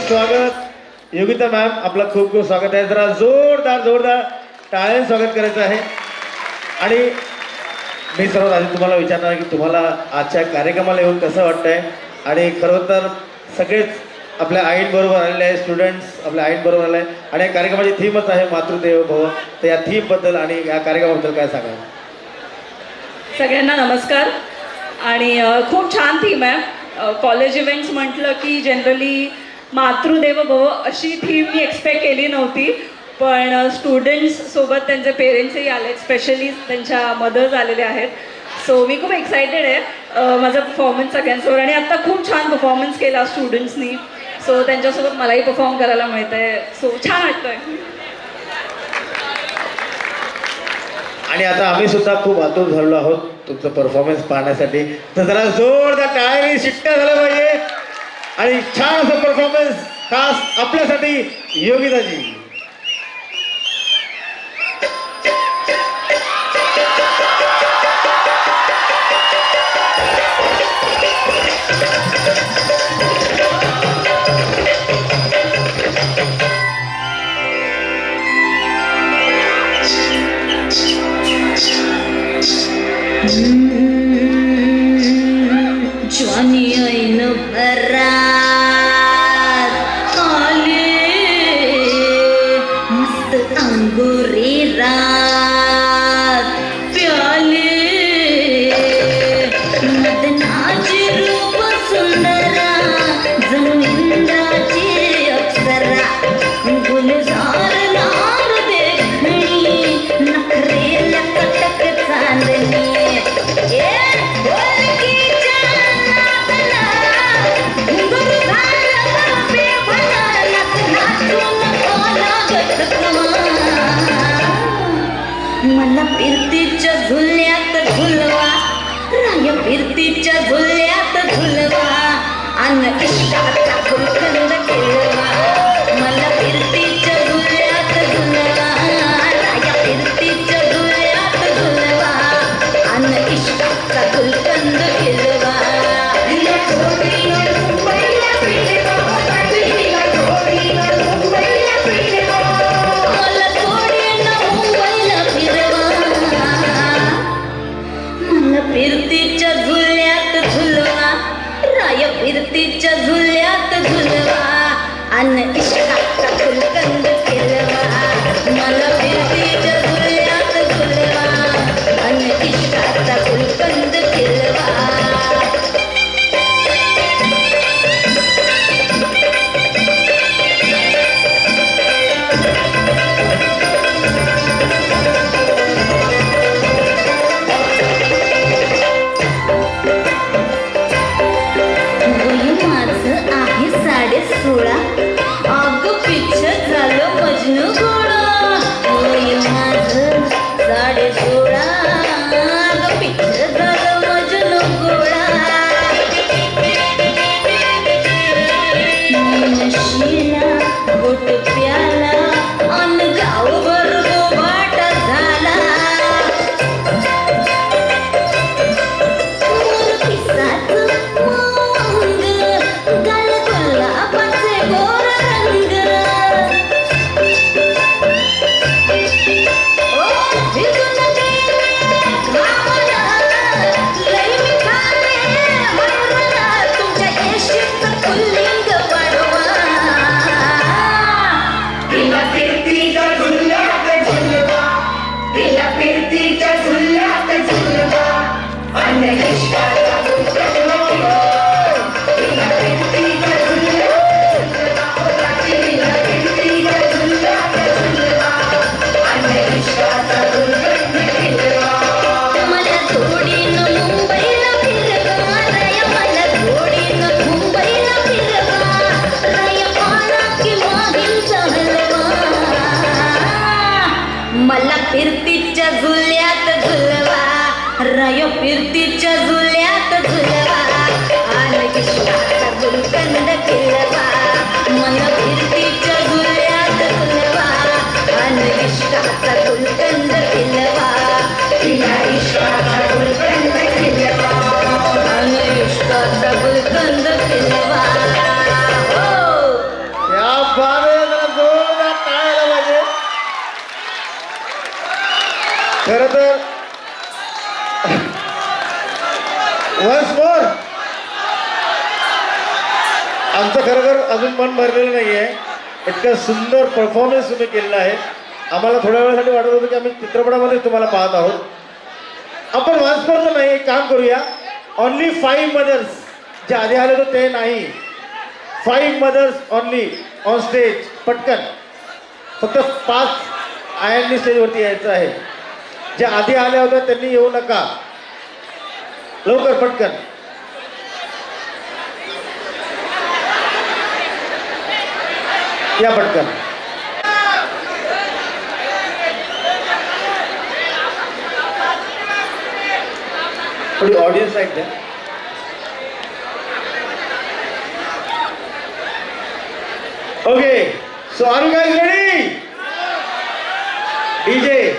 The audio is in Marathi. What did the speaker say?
स्वागत योगिता मॅम, आपलं खूप खूप स्वागत आहे. जरा जोरदार टाळ्याने स्वागत करायचं आहे. आणि मी सर्वात आधी तुम्हाला विचारणार की तुम्हाला आजच्या कार्यक्रमाला येऊन कसं वाटतंय. आणि खरं तर सगळेच आपल्या आईंबरोबर आलेले आहे, स्टुडंट्स आपल्या आईंबरोबर आले आहे आणि या कार्यक्रमाची थीमच आहे मातृदेवो भव. तर या थीमबद्दल आणि या कार्यक्रमाबद्दल काय सांगा? सगळ्यांना नमस्कार. आणि खूप छान थीम आहे. कॉलेज इव्हेंट्स म्हटलं की जनरली मातृदेवो भव अशी थीम मी एक्सपेक्ट केली नव्हती, पण स्टुडंट्स सोबत त्यांचे पेरेंट्सही आले, स्पेशली त्यांच्या मदर्स आलेले आहेत. सो मी खूप एक्सायटेड आहे माझा परफॉर्मन्स सगळ्यांसमोर. आणि आत्ता खूप छान परफॉर्मन्स केला स्टुडंट्सनी, सो त्यांच्यासोबत मलाही परफॉर्म करायला मिळतं आहे. सो छान वाटतं आहे. आणि आता आम्ही सुद्धा खूप आतुर झालेलो आहोत तुमचं परफॉर्मन्स पाहण्यासाठी. तर जरा जोरदार टाळ्यांनी शिट्ट्या झाल्या पाहिजे. आणि छान असं परफॉर्मन्स खास आपल्यासाठी योगिताजी. Johnny ऐन भरात आले मस्त अंगुरी रात प्याले मदनाची रूप सुंदरा जणू इंद्राची अप्सरा गुलजार लाल देखणी नखरेला कटक चांदणी मला फिरतीच्या झुल्यात झुलवा राय फिरतीच्या झुल्यात झुलवा अन इष्टाचा गुलकंद केलवा मला फिरतीच्या झुल्यात झुलवा राय फिरतीच्या झुल्यात झुलवा अन इष्टाचा गुलकंद केलवा फिरतीच्या झुल्यात झुलवा राय फिरतीच्या झुल्यात झुलवा अन इष्टाचा गुलकंद केलवा मला फिरतीच्या झुल्यात झुलवा अन इष्टाचा गुलकंद केलवा. सोळा अग पिच्छ झालं मजनू गोळा होय माझं 16.5 अग पिच्छ झालं मजनू गोळा नशिला गोट प्याला अन गावभर गोबाट झाला मला फिरतीच्या झुल्यात झुलवा राय फिरतीच्या झुल्यात वन्स मोर. आमचं खरोखर अजून मन भरलेलं नाही आहे. इतकं सुंदर परफॉर्मन्स तुम्ही केलेला आहे. आम्हाला थोड्या वेळासाठी वाटत होतं की आम्ही चित्रपटामध्ये तुम्हाला पाहत आहोत. आपण वन्स मोर तर नाही, एक काम करूया. ओनली 5 मदर्स जे आधी आले होते ते नाही. 5 मदर्स ओनली ऑन स्टेज. पटकन फक्त 5 आयांनी स्टेजवरती यायचं आहे. जे आधी आल्या होत्या त्यांनी येऊ नका. लवकर पटकन. या पटकन. थोडी ऑडियन्स आहेत द्या. Okay, so are you guys ready? DJ